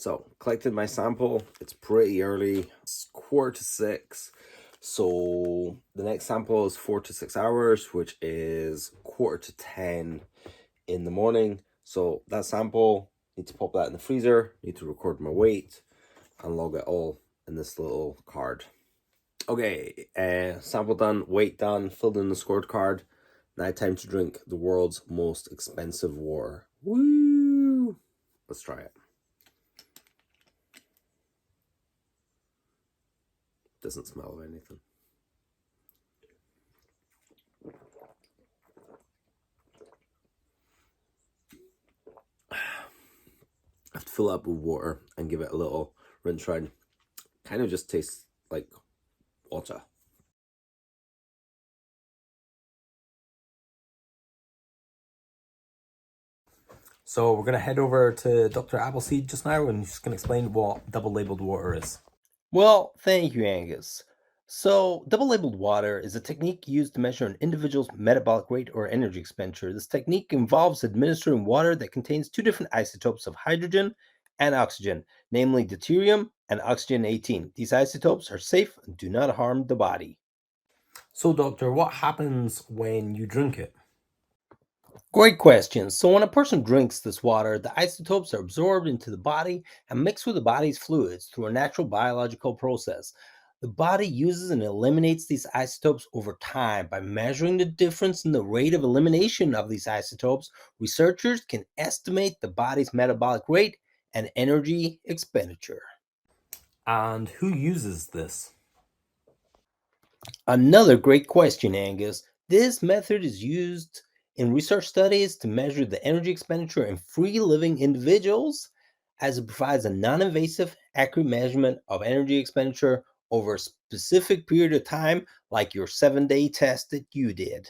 So, collected my sample. It's pretty early. It's 5:45. So, the next sample is 4 to 6 hours, which is 9:45 in the morning. So, that sample, need to pop that in the freezer, need to record my weight, and log it all in this little card. Okay, sample done, weight done, filled in the scorecard. Now time to drink the world's most expensive water. Woo! Let's try it. Doesn't smell of anything. I have to fill it up with water and give it a little rinse around. Kind of just tastes like water. So we're going to head over to Dr. Appleseed just now, and he's going to explain what double-labeled water is. Well, thank you, Angus. So, double labeled water is a technique used to measure an individual's metabolic rate or energy expenditure. This technique involves administering water that contains two different isotopes of hydrogen and oxygen, namely deuterium and oxygen 18. These isotopes are safe and do not harm the body. So, doctor, what happens when you drink it? Great question. So, when a person drinks this water, the isotopes are absorbed into the body and mixed with the body's fluids through a natural biological process. The body uses and eliminates these isotopes over time. By measuring the difference in the rate of elimination of these isotopes, researchers can estimate the body's metabolic rate and energy expenditure. And who uses this? Another great question, Angus. This method is used in research studies to measure the energy expenditure in free living individuals, as it provides a non invasive, accurate measurement of energy expenditure over a specific period of time, like your 7-day test that you did.